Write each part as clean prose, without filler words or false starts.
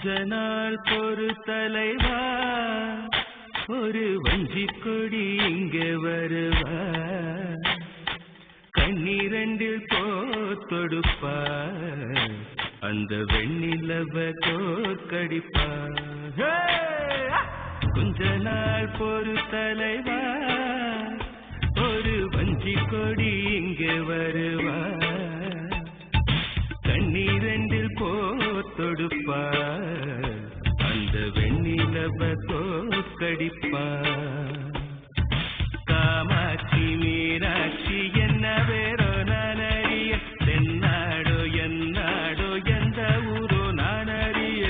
கொஞ்ச நாள் பொறு தலைவா, ஒரு வஞ்சி கொடி இங்க வருவா, கண்ணீரண்டில் போத்தொடுப்பா, அந்த வெண்ணிலவ தோற்கடிப்பா. கொஞ்ச நாள் பொறு தலைவா, ஒரு வஞ்சி கொடி இங்க வருவா, கண்ணீரண்டில் போத்தொடுப்பா, அந்த வெண்ணிலவ தோற்கடிப்பா. காமாட்சி மீனாட்சி என்ன வேறோ நானறிய, தென்னாடோ என்னாடோ எந்த ஊரோ நானறிய,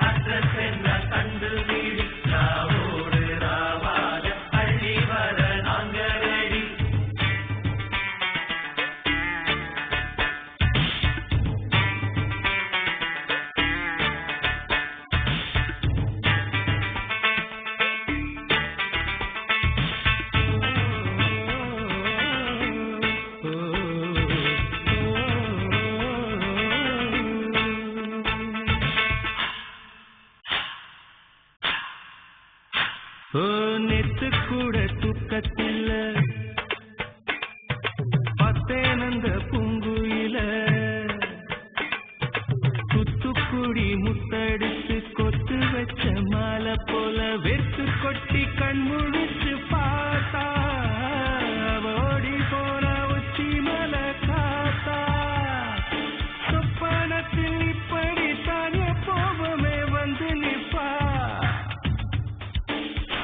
அட்ரஸ் என்ன கண்டு வீடு, ராவோடு ராவாக அள்ளி வர நாங்க ரெடி. நேத்து கூட தூக்கத்தில பார்த்தேனந்த பூங்குயில, குத்துக்குடி முத்தடிச்சு கொத்து வச்ச மாலை போல வெத்து கொட்டி கண்முழிச்சு பார்த்தா, ஓடி போன உச்சி மலை காத்தா, சொப்பனத்தில் இப்படி தானே போவமே வந்து நிப்பா,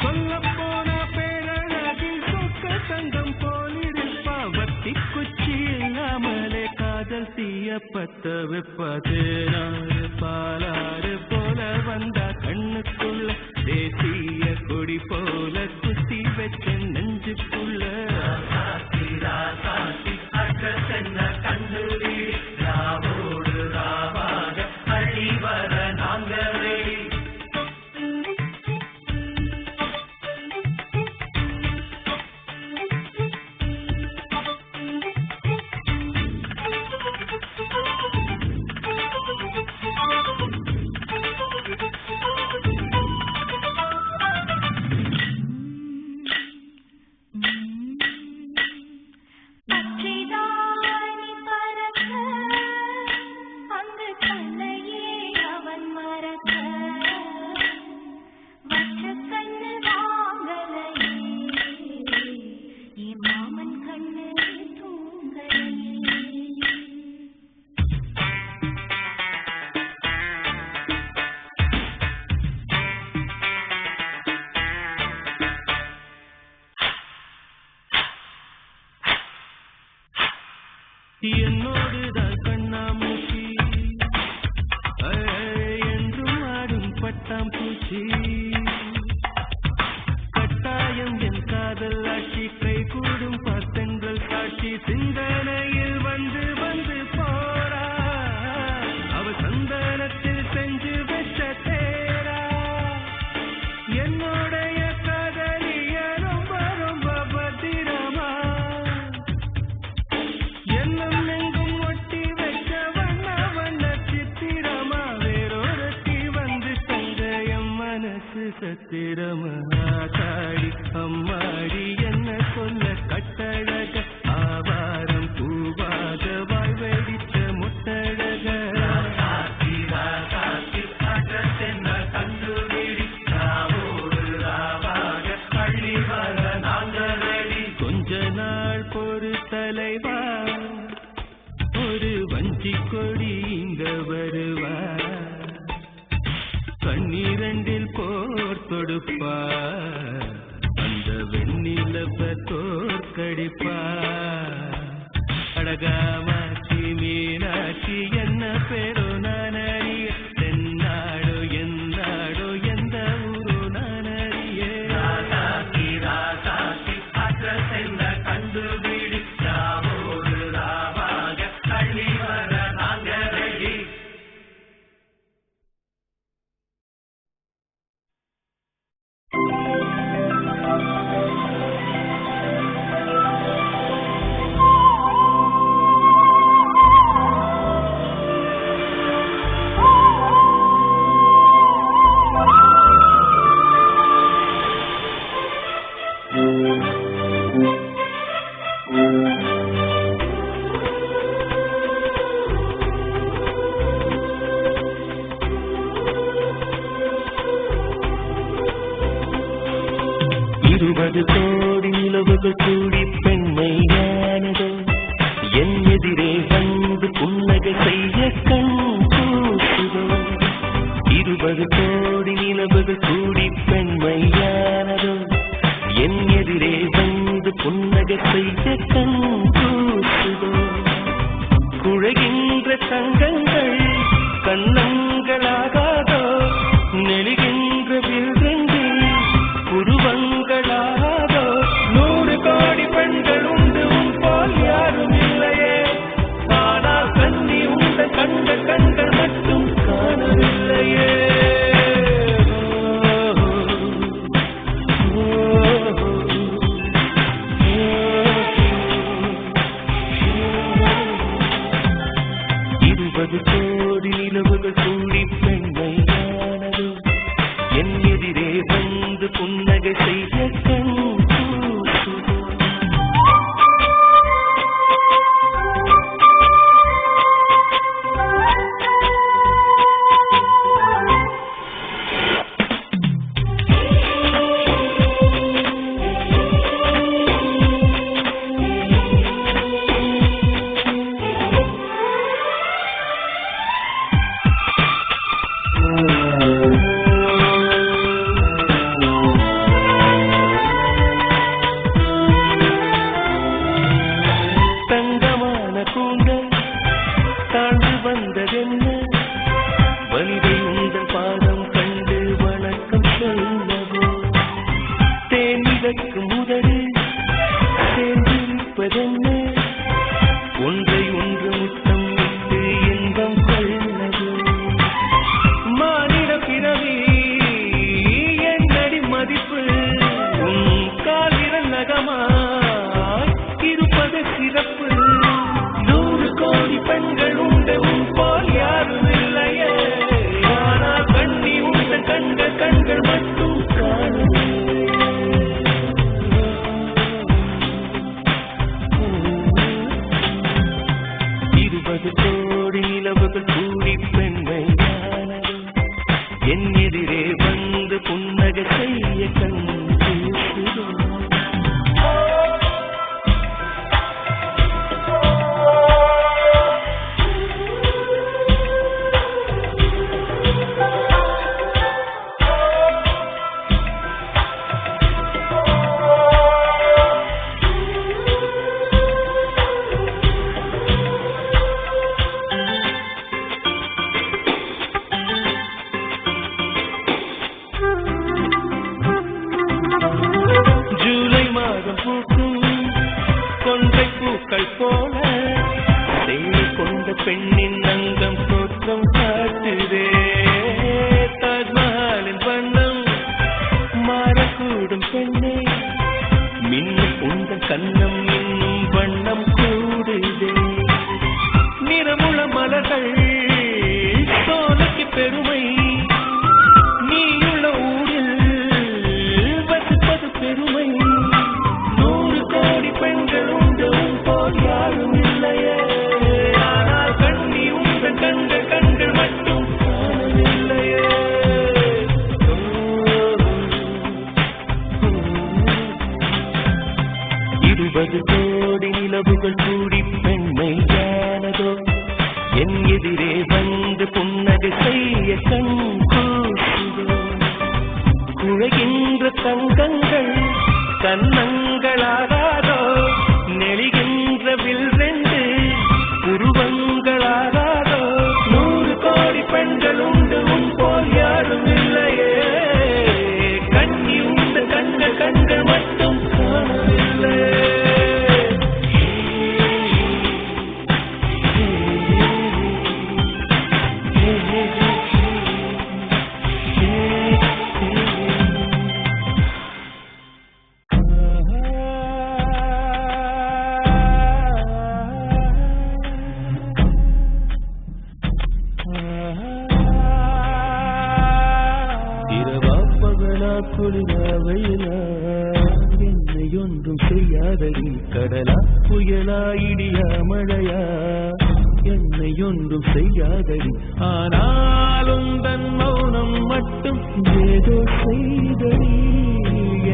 சொல்ல போன பேரழகில் சொக்க தங்கம் போலிருப்பா, வத்தி குச்சி இல்லாமலே காதல் தீய பத்த வைப்பது, நாறு பாலாறு போல வந்தா கண்ணுக்குள்ள, தேசிய கொடி போல குத்தி வச்ச நெஞ்சுக்குள்ள, கண்டு ராவோடு ராவாக அள்ளி வர நாங்க ரெடி. என்னோடுதான் கண்ணாமூச்சி என்றும் ஆடும் பட்டாம்பூச்சி, கட்டாயம் என் காதல் ஆட்சி கை கூடும் பத்தங்கள் காட்சி, சிந்தனையில் வந்து வந்து போறா, அவ சந்தனத்தில் செஞ்சு வச்ச தேரா, என்னோடைய காதலிய ரொம்ப ரொம்ப பத்திரமா, என்னும் எங்கும் ஒட்டி வைக்க வண்ண வண்ண சித்திரமா, வேறொருத்தி வந்து தங்க என் மனசு சத்திரமா, தாடி அம்மாடி என்ன சொல்ல கட்டழக, ஆவாரம் பூவாக வாய் வெடித்த முட்டழக, கண்டு வீடி ராவோடு ராவாக அள்ளி வர நாங்க ரெடி. கொஞ்ச நாள் பொறு தலைவா, ஒரு வஞ்சி கொடி இங்க வருவா, கண்ணீரண்டில் போர் தொடுப்பா, அந்த வெண்ணிலவ தோற்கடிப்பா. அழகாமாட்சி மீனாட்சி என்ன பேரோ நானறிய, தென்னாடோ என்னாடோ எந்த ஊரோ நானறிய, அட்ரஸ் என்ன கண்டு வீடு, ராவோடு ராவாக அள்ளி வர நாங்க ரெடி. 20 கோடி நிலவுகள் கூடி பெண்மையானதோ என் எதிரே வந்து புன்னகை செய்ய கண் கூசுதோ 20 கோடி நிலவுகள் கூடி பெண்மையானதோ என் எதிரே வந்து புன்னகை செய்ய கண் கூசுதோ குழைகின்ற தங்கங்கள் கண்ணங்களாகாதோ நெளிகின்ற வில்வெங்கில் புருவங்களாகாதோ 100 கோடி பெண்கள் உண்டு உன் போல் யாரும் இல்லையே ஆனால் கண்ணி உண்ட கண்கள் மட்டும் காணவில்லையே கோடி நிலவுகள் கூடி பெண்மையானதோ என் எதிரே வந்து புன்னகை செய்ய கண் கூசுதோ தங்கமான கூந்தல் தாழ்ந்து வந்ததென்ன வலிதை உங்கள் பாதம் கண்டு வணக்கம் சொல்லவோ தேனிதற்கு முதடு சேர்ந்திருப்பதென்ன ஒன்றை ஒன்று முத்தம் விட்டு இன்பம் கொள்ளவோ மானிட பிறவி என்னடி மதிப்பு உன் காலிரல் நகமாய் இருப்பது சிறப்பு 100 கோடி பெண்கள் உண்டு உன் போல் யாரும் இல்லையே ஆனால் கண்ணி உண்ட கண்கள் மட்டும் காணவில்லையே 20 கோடி நிலவுகள் கூடி பெண்மையானதோ என் எதிரே வந்து புன்னகை செய்ய கண் கூசுதோ ஜூலை மாதம் பூக்கும் கொன்றை பூக்கள் போல தேடி கொண்ட பெண்ணின் அங்கம் தோற்றம் காட்டுதே தாஜ்மஹாலின் வண்ணம் மாறக்கூடும் பெண்ணே மின்னும் உங்கள் கண்ணம் இன்னும் வண்ணம் கூடுதே நிறமுள மலர்கள் சோலைக்கு பெருமை நீயுள்ள ஊரில் வசிப்பது பெருமை 100 கோடி பெண்கள் உண்டு உன் போல் யாரும் இல்லையே ஆனால் கண்ணி உங்கள் கண்கள் மட்டும் காணவில்லையே 20 கோடி நிலவுகள் கூடி பெண்மையானதோ என் எதிரே வந்து புன்னகை செய்ய கண் கூசுதோ குழைகின்ற தங்கங்கள் கண்ணங்களாகாதோ நெளிகின்ற வில்வெண்டு புருவங்களாகாதோ 100 கோடி பெண்கள் உண்டு உன் போல் யாரும் இல்லையே கண்ணி உண்ட கண்கள் மட்டும் காணவில்லையே குளிரா வெயிலா என்னை ஒன்றும் செய்யாதடி கடலா புயலா இடியா மழையா என்னை ஒன்றும் செய்யாதடி ஆனாலும் தன் மௌனம் மட்டும் ஏதோ செய்தடி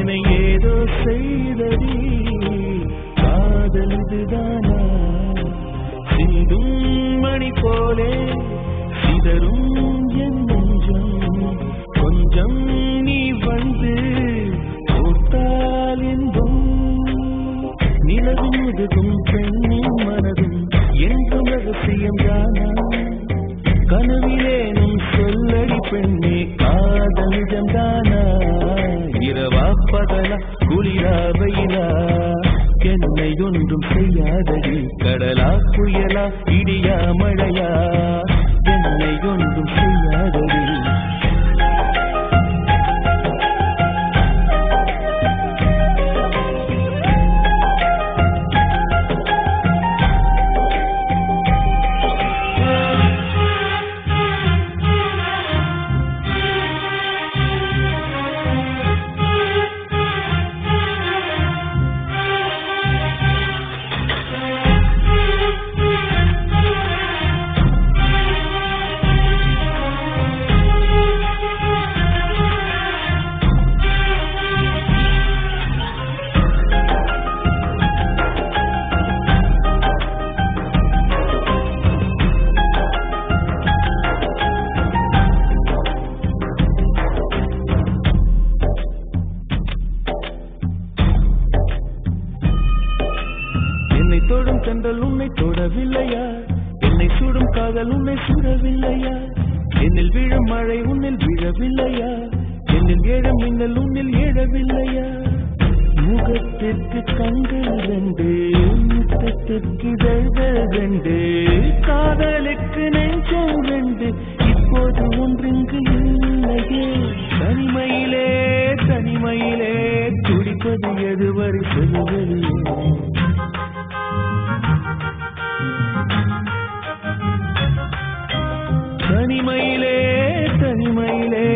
என்னை ஏதோ செய்தடி காதல் இதுதானா சிந்தும் மணி போலே சிதறும் என் நெஞ்சம் கொஞ்சம் நீ வந்து போட்டால் என்பும் நிலவின் முதுகும் பெண்ணின் மனதும் என்றும் ரகசியம் தானா கனவிலேனும் சொல்லடி பெண்ணே காதல் நிஜம்தானா இரவா பகலா குளிரா வெயிலா என்னை ஒன்றும் செய்யாதடி கடலா புயலா இடியா மழையா என்னை ஒன்றும் செய்யாதடி தொடும் சென்றல் உன்னை தொடவில்லையா என்னை சுடும் காதல் உன்னை சுடவில்லையா என்னில் விழும் மழை உன்னில் விழவில்லையா என்னில் ஏழும் மின்னல் உன்னில் எழவில்லையா முகத்திற்கு கண்கள் ரெண்டு முத்தத்திற்கு இதழ்கள் ரெண்டு காதலுக்கு நெஞ்சம் ரெண்டு இப்போது ஒன்றிங்கு இல்லையே தனிமையிலே தனிமையிலே துடிப்பது எதுவரை சொல்லுவதில்லை தனிமையிலே தனிமையிலே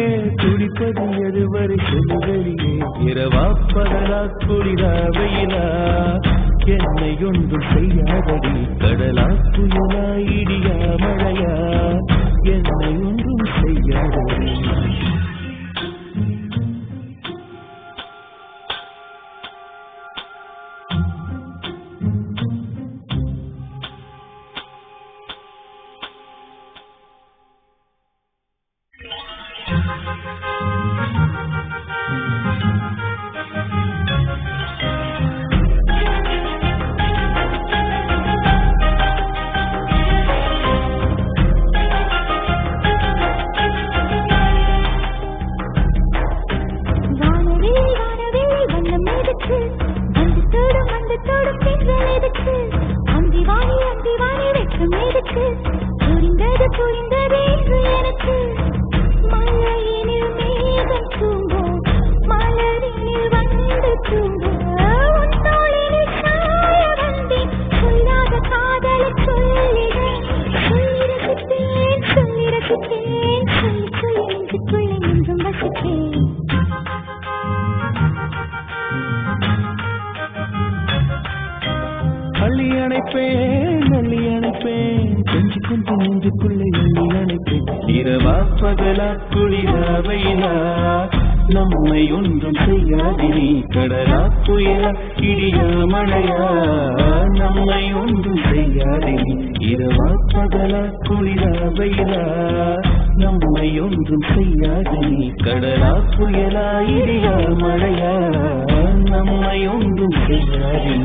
துடிப்பது எதுவரை சொல்லுவதிலே இரவா பகலா குளிரா வெயிலா என்னை ஒன்றும் செய்யாதடி கடலா புயலா இடியா மழையா என்னை ஒன்றும் செய்யாதடி அள்ளி அணைப்பேன் கொஞ்சி கொஞ்சம் நெஞ்சுக்குள்ளே அள்ளி அணைப்பேன் இரவா பகலா குளிரா வெயிலா நம்மை ஒன்றும் செய்யாதே கடலா புயலா இடியா மழையா நம்மை ஒன்றும் செய்யாதே இரவா பகலா குளிரா வெயிலா நம்மை ஒன்றும் செய்யாதே கடலா புயலா இடியா மழையா நம்மை ஒன்றும் செய்யாதே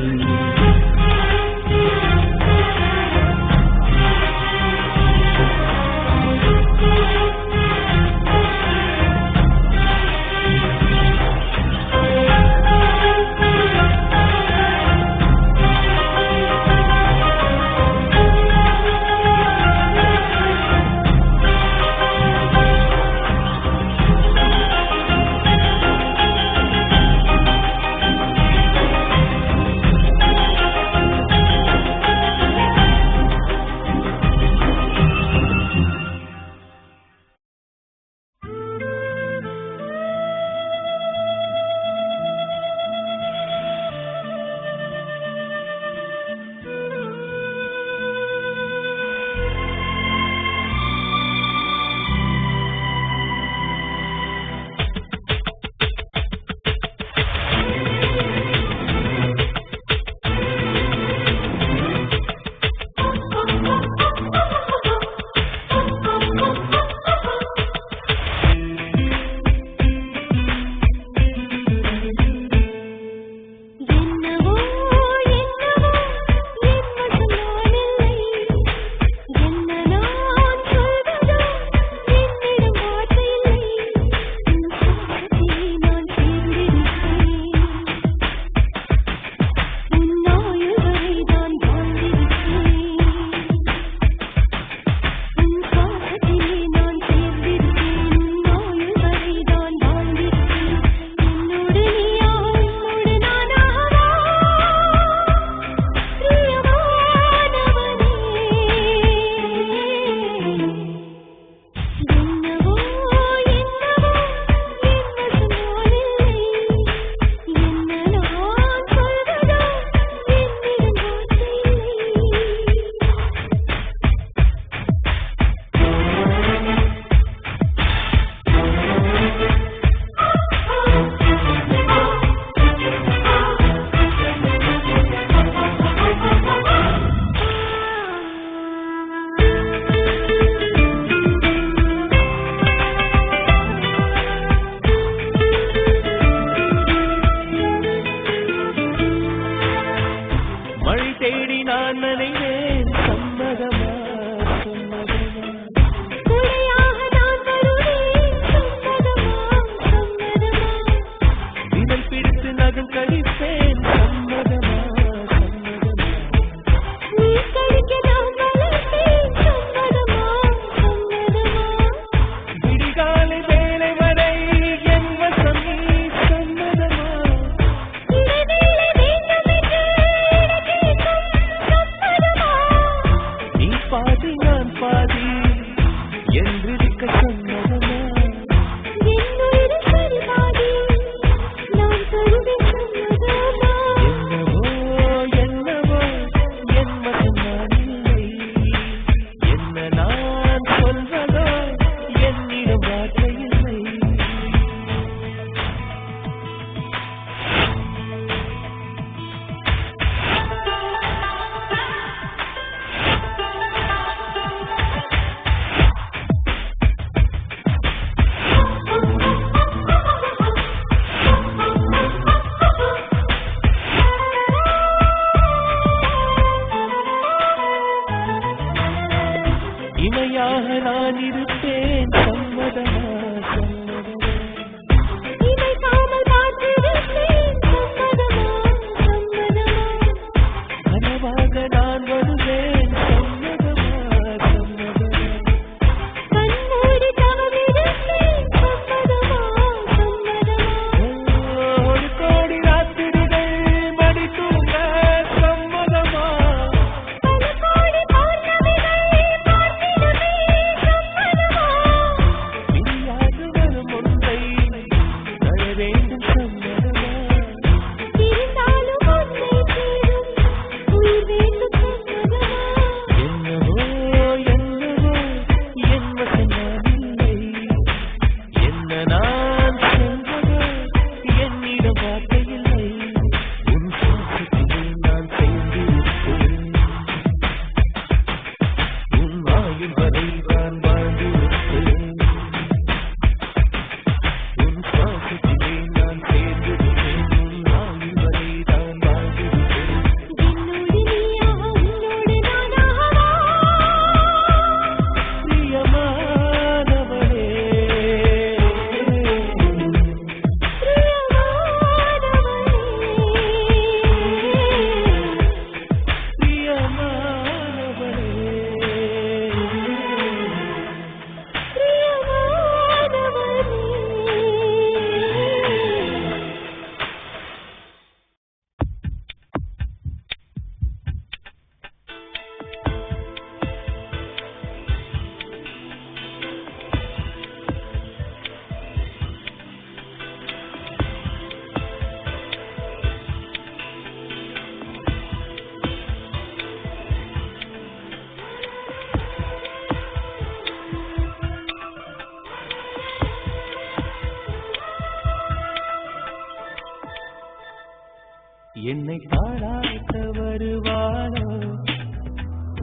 என்னை பாராட்ட வருவாளோ,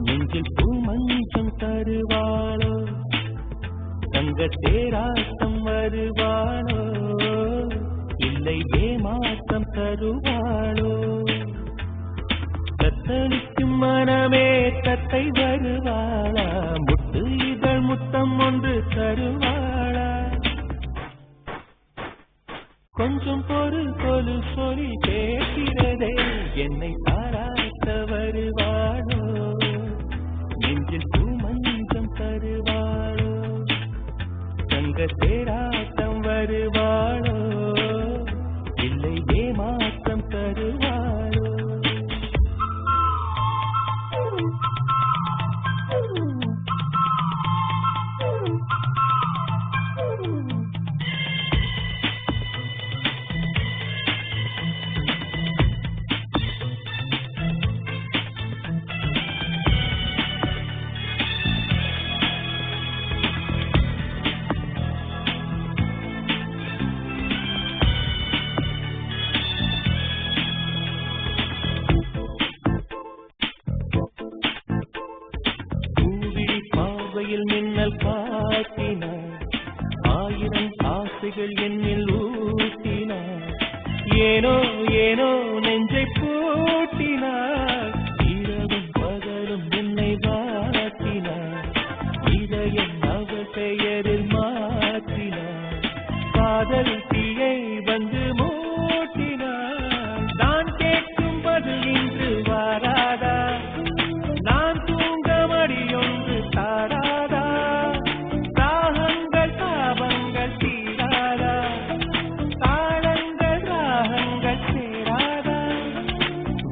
நெஞ்சில் பூமஞ்சம் தருவாளோ, தங்க தேராட்டம் வருவாளோ, இல்லை ஏமாற்றம் தருவாளோ, தத்தளிக்கும் மனமே தத்தை வருவாளா, முட்டு இதழ் முத்தம் ஒன்று தருவாளா, கொஞ்சம் பொருள் கொலு சொல்லி கேட்கிறதே, என்னை பாராட்ட வருவாளோ, நெஞ்சில் பூமஞ்சம் தருவாளோ, தங்க தேராட்டம் வருவாளோ, இல்லை ஏமாற்றம் தருவாளோ. மின்னல் காட்டினார், ஆயிரம் ஆசைகள் என்னில் ஊட்டினார், ஏனோ ஏனோ நெஞ்சை பூட்டினார், இரவும் பகலும் என்னை வாட்டினார், இதயம் அவள் பெயரில் மாற்றினார், காதல் தீயை வந்து மூட்டினார், நான் கேட்கும் பதில் இன்று வாராதா, நான் தூங்க மடியொன்று தாரா,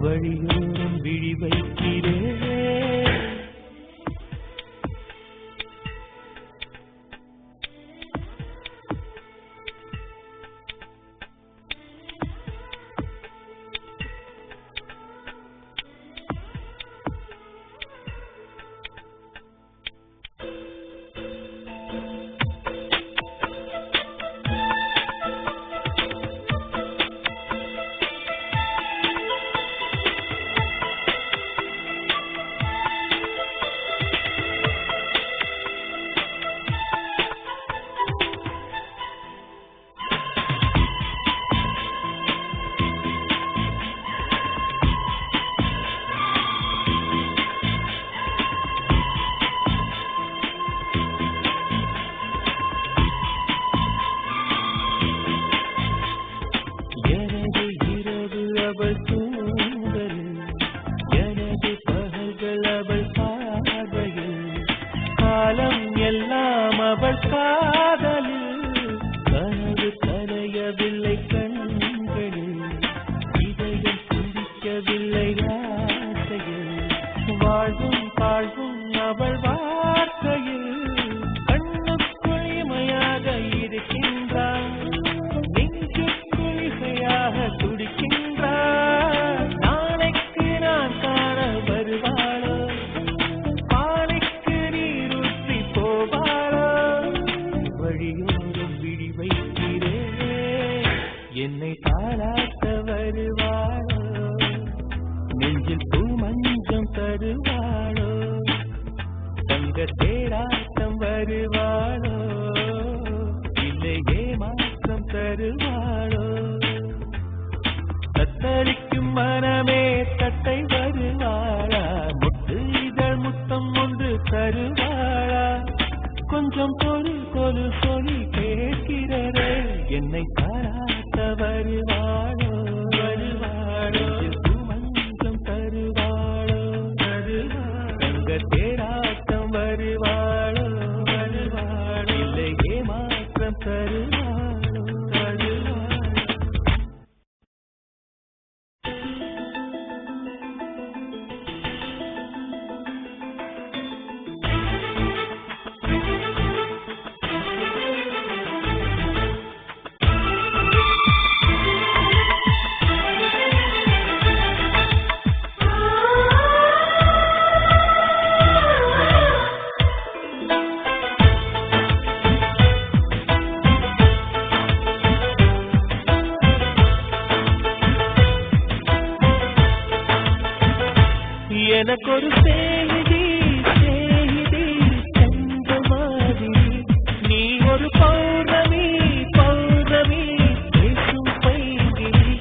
வழியோரம் விழி வைக்கிறேன், அவள் தூங்கலில், எனது பகல்கள் அவள் பாதையில், காலம் எல்லாம் அவள் காதலில், கனவு கலையவில்லை கண்களில், இதயம் துடிக்கவில்லை ஆசையில், வாழ்வும் தாழ்வும் அவள் வார்த்தையில், கண்ணுக்குள் இமையாக இருக்கின்றான், நெஞ்சுக்குள் இசையாக துடிக்கின்றான், எனக்கொரு சேதி சேதி தந்த மாதிரி நீ ஒரு பௌர்ணமி பௌர்ணமி பேசும் பைங்கிரி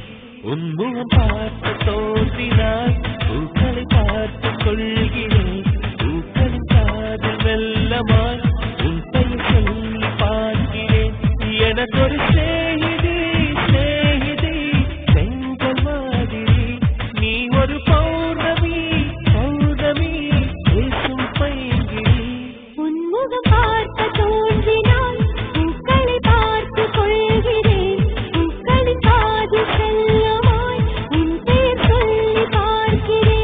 உன்முகம் பார்த்து தோன்றினாய் பூக்களை பார்த்து கொள்கிறேன் பூக்களின் காதல் வெல்லமாய் உன் பெயர் சொல்லி பார்க்கிறேன் எனக்கொரு சேதி சேதி செங்கல் மாதிரி நீ ஒரு பௌர்ணமி பௌர்ணமி பேசும் பைங்கிரி உன்முகம் பார்க்க தோன்றினாய் பூக்களை பார்த்து கொள்கிறேன் பூக்களின் காதல் செல்லமாய் உன் பெயர் சொல்லி பார்க்கிறேன்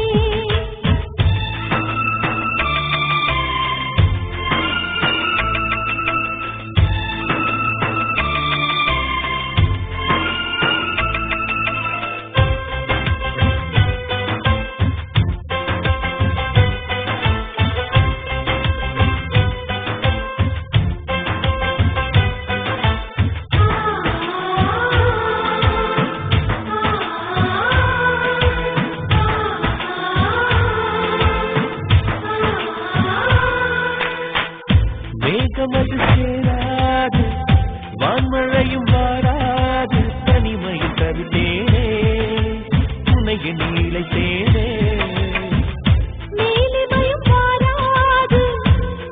மேகமது சேராது வான்மழையும் வாராது தனிமையில் தவித்தேனே துணைய நீளைத்தேனே நீலிமயம் வாராது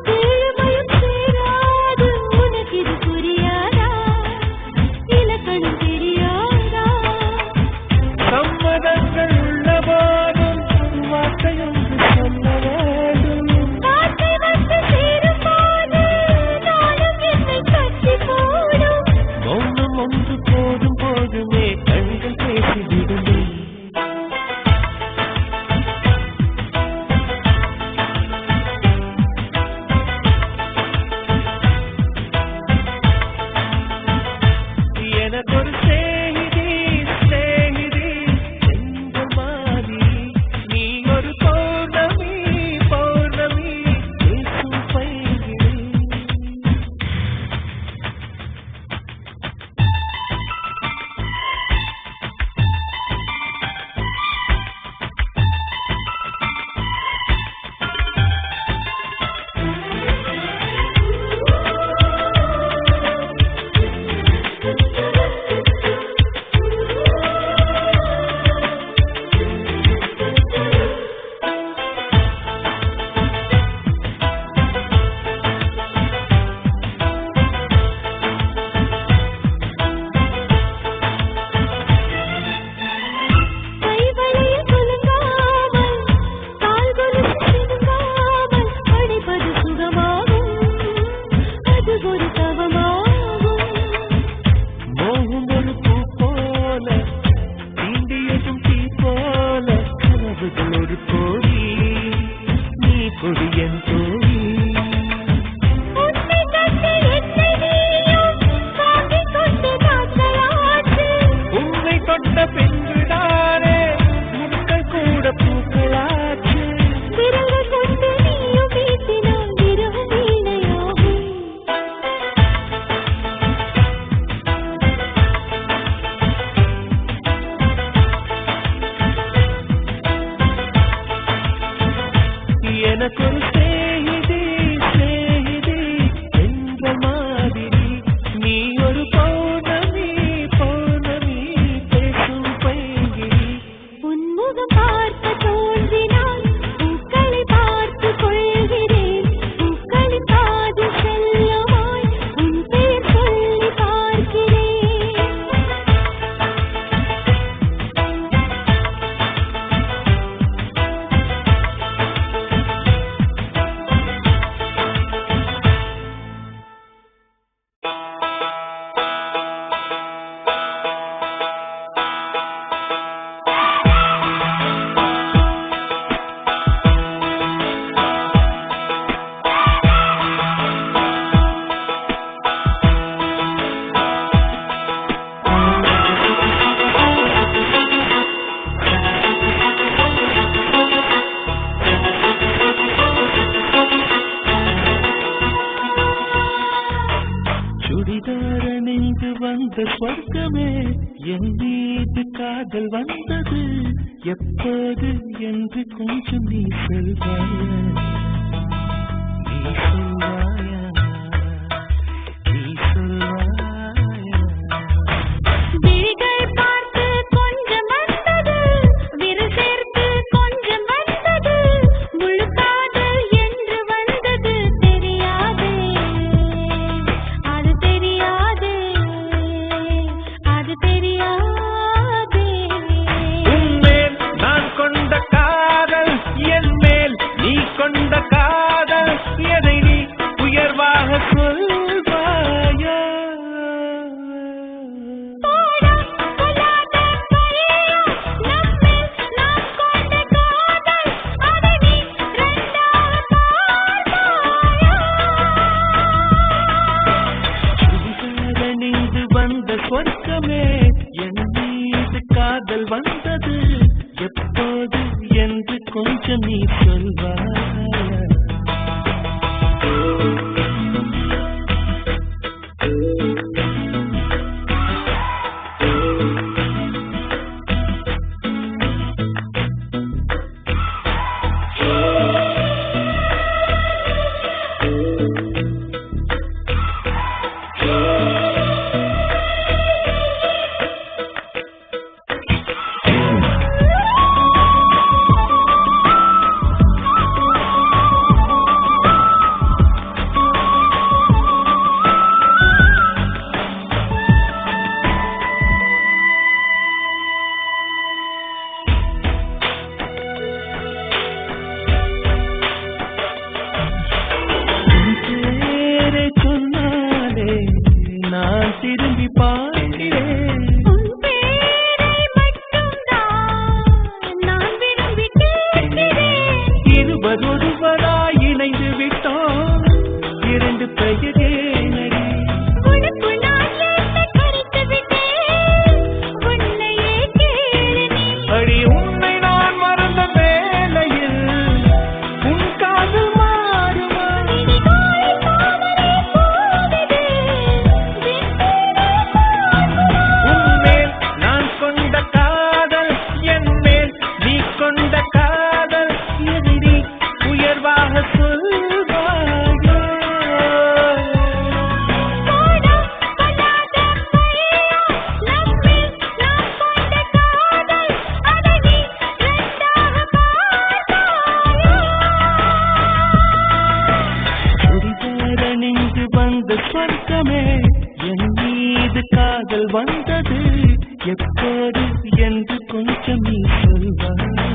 தேழுமயம் சேராது உனக்கிது புரியாதா இலக்கணம் தெரியாதா சம்மதங்கள் உள்ள போதும் வார்த்தையொன்று சொல்ல வேண்டும் வார்த்தை வந்து சேரும் போது நாளும் என்னை கட்டி போடும் மௌனம் ஒன்று போதும் போதுமே கண்கள் பேசிவிடுமே எனக்கொரு சேதி சேதி செங்கல் மாதிரி நீ ஒரு பௌர்ணமி பௌர்ணமி பேசும் பைங்கிரி கைவளையில் குலுங்காமல் கால் கொலுசு சினுங்காமல் படிப்பது சுகமாகும் அது ஒரு தவமாகும் மோகம் ஒரு பூ போல தீண்டியதும் தீ போல கனவுகள் ஒரு கோடி நீ கொடி என் தோழி உன்னை கண்டு என்னை நீயும் வாங்கிக் கொண்டு நாட்களாச்சு உன்னை தொட்ட பெண்களானே முட்கள் கூட பூக்களாச்சு விரல்கள் கொண்டு நீயும் வீசினால் விரகம் வீணையாகும் எனக்கொரு சேதி சேதி என்ற மாதிரி நீ ஒரு பௌர்ணமி பௌர்ணமி பேசும் பைங்கிரி உன்முகம் பார்க்க தோன்றினாய் பூக்களை பார்த்து கொள்கிறேன் பூக்களின் காதல் செல்லமாய் உன் பெயர் சொல்லி பார்க்கிறேன் சுடிதாரணிந்து வந்த ஸ்வர்க்கமே என் மீது காதல் வந்தது எப்போது என்று கொஞ்சம் நீ சொல்வாயா, நீ சொல்வாயா, நீ சொல்வாயா. விழிகள் பார்த்து கொஞ்சம் வந்தது, விரல் சேர்த்து கொஞ்சம் வந்தது, முழு காதல் என்று வந்தது தெரியாதே, அது தெரியாதே, அது தெரியாதே. உன்மேல் நான் கொண்ட காதல், என் மேல் நீ கொண்ட காதல், எதை நீ உயர்வாக சொல்வாயா. போடா சொல்லாத பையா, நம்மில் நாம் கொண்ட காதல், அதை நீ ரெண்டாக பார்ப்பாயா. சுடுகாடணிந்து வந்த சொர்க்கமே, என் மீது காதல் வந்தது எப்போது என்று கொஞ்சம் நீ சொல்வாயா. பேரை சொன்னாலே நான் திரும்பி பார்க்கிறேன். உன் பேரை மட்டும்தான் நான் விரும்பி கேட்கிறேன். இருவரொருவராய் இணைந்து விட்டோம், இரண்டு பெயரே நடி. உனக்குள் நான் என்னை கரைத்து விட்டேன், உன்னையே கேளு நீ. அடி உன்னை நான் மறந்த வேளையில் உன் காதல் மாறுமா. இனிமேல் தாமரை போகுது, வெண்பேரை பார்க்குமா. உன்மேல் நான் கொண்ட காதல், என் மேல் நீ கொண்ட காதல், எதை நீ உயர்வாக சொல்வாயா. போடா சொல்லாத பையா, நம்மில் நாம் கொண்ட காதல், அதை நீ ரெண்டாக பார்ப்பாயா. சுடிதாரணிந்து வந்த சொர்க்கமே, என் மீது காதல் வந்தது எப்போது என்று கொஞ்சம் நீ சொல்வாயா.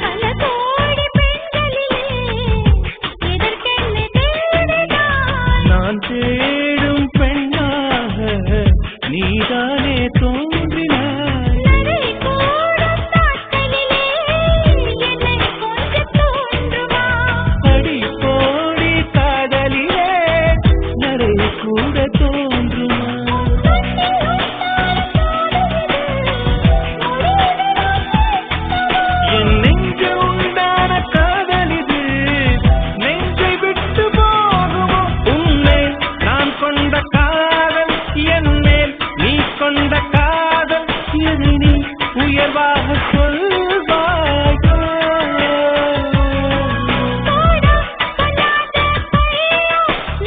பல கோடி பெண்களிலே எதற்கென்ன தேடுகிறாய்? நான் தேடும் பெண்ணாக நீதானே தோன்றினாய். நடை கூடும் நாட்களிலே என்னை கொஞ்சம் தோன்றுமா? அடி போடி காதலிலே நடை கூட தோன்றுமா. என் நெஞ்சு உண்டான காதல் இது, நெஞ்சை விட்டு போகுமோ. உன்மேல் நான் கொண்ட காதல், என் மேல் நீ கொண்ட காதல், எதை நீ உயர்வாக சொல்வாயா. போடா சொல்லாத பையா,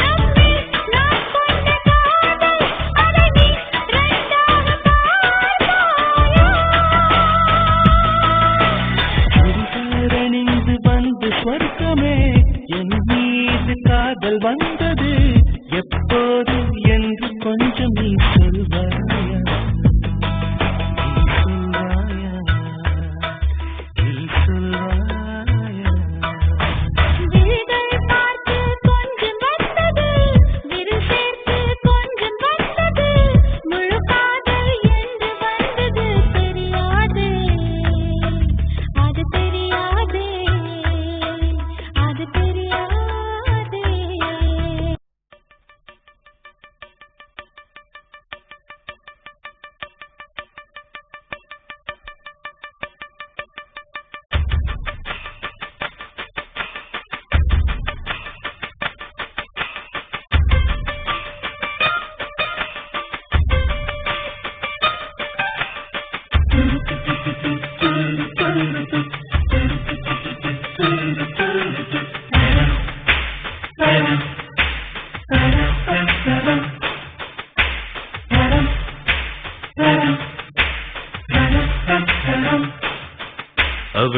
நம்மில் நாம் கொண்ட காதல், அதை நீ ரெண்டாக பார்ப்பாயா. சுடிதாரணிந்து வந்து சொர்க்கமே, என் மீது காதல் வந்தது எப்போது என்று கொஞ்சம் நீ சொல்வாயா, நீ சொல்வாயா, நீ சொல்வாயா. விழிகள் பார்த்து கொஞ்சம்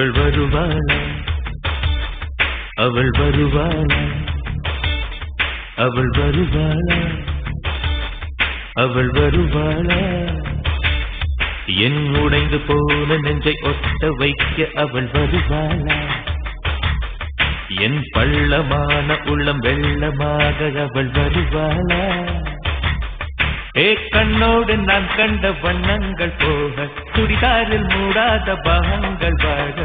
அவள் வருவாளா அவள் வருவாளா அவள் வருவாளா அவள் வருவாளா என் உடைந்து போன நெஞ்சை ஒட்ட வைக்க அவள் வருவாளா என் பள்ளமான உள்ளம் வெள்ளமாக அவள் வருவாளா ஏ கண்ணோடு நான் கண்ட வண்ணங்கள் போக சுடிதாரில் மூடாத பாகங்கள் வாழ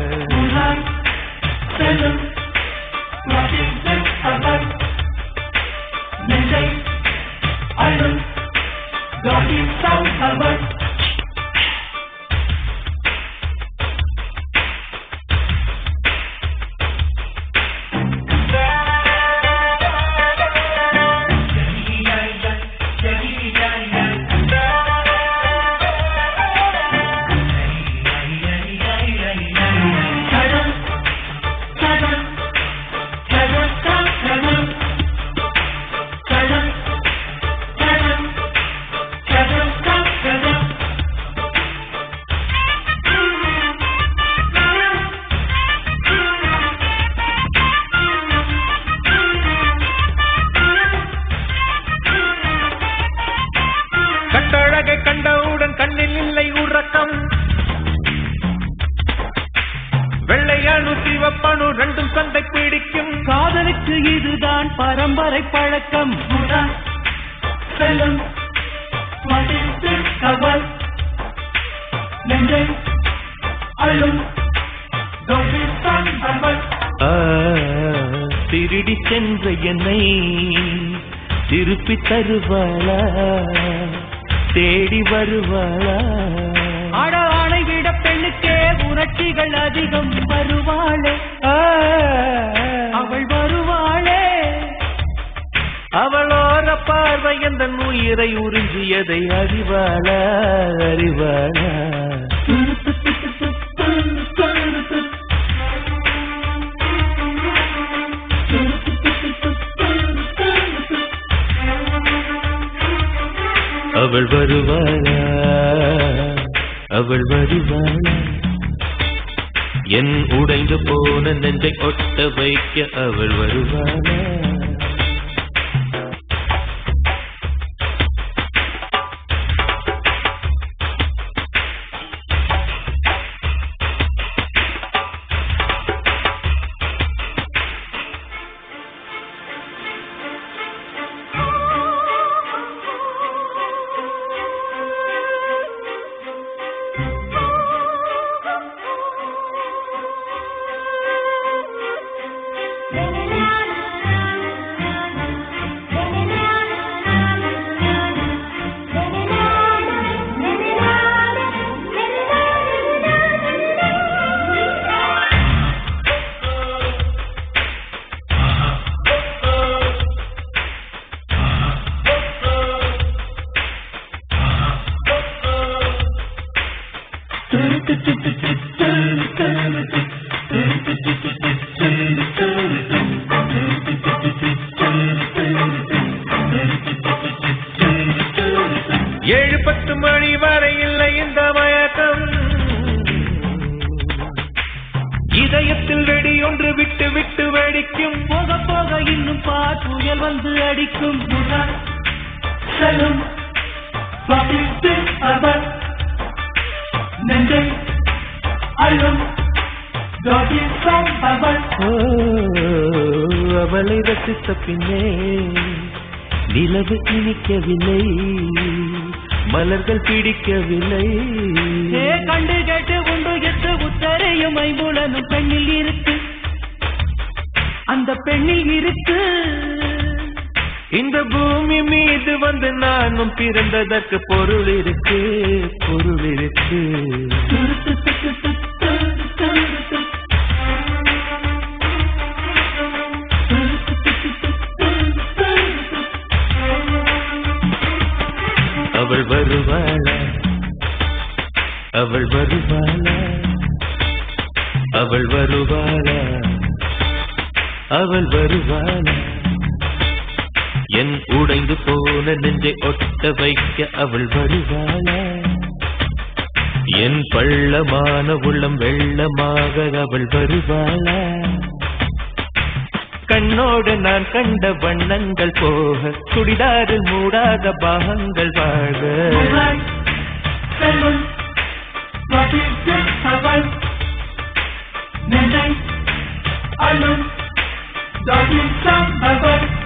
கட்டழகை கண்டவுடன் கண்ணில் இல்லை உறக்கம் வெள்ளையானு சிவப்பானு ரெண்டும் சண்டை பிடிக்கும் காதலுக்கு இதுதான் பரம்பரை பழக்கம் செல்லும் கவல் நெஞ்சை அழும் திருடி சென்ற என்னை திருப்பி தருவாளா தேடி வருவாளா அட ஆணை விட பெண்ணுக்கே உணர்ச்சிகள் அதிகம் வருவாளே அவள் வருவாளே அவளோர பார்வை எந்த உயிரை உறிஞ்சியதை அறிவாளா அறிவாளா அவள் வருவாளா அவள் வருவாளா என் உடைந்து போன நெஞ்சை ஒட்ட வைக்க அவள் வருவாளா ஏழு 10 மணி வரை இல்லை இந்த மயக்கம் இதயத்தில் வெடி ஒன்று விட்டு விட்டு வெடிக்கும் போக போக இன்னும் புயல் வந்து அடிக்கும் செல்லும் நெஞ்சை அழும் அவளை ரசித்த பின்னே நிலவு இனிக்கவில்லை மலர்கள் பிடிக்கவில்லை கண்டு கேட்டு உண்டு எட்டு உத்தரையும் ஐம்புலனும் பெண்ணில் இருக்கு அந்த பெண்ணில் இருக்கு இந்த பூமி மீது வந்து நானும் பிறந்ததற்கு பொருள் இருக்கு பொருள் இருக்கு அவள் வருவாளா அவள் வருவாளா அவள் வருவாளா அவள் வருவாளா என் உடைந்து போன நெஞ்சை ஒட்ட வைக்க அவள் வருவாளா என் பள்ளமான உள்ளம் வெள்ளமாக அவள் வருவாளா? கண்ணோடு நான் கண்ட வண்ணங்கள் போக சுடிதாரில் மூடாத பாகங்கள் வாழ. Nendai, Alun, Doggy, Sam, Baba.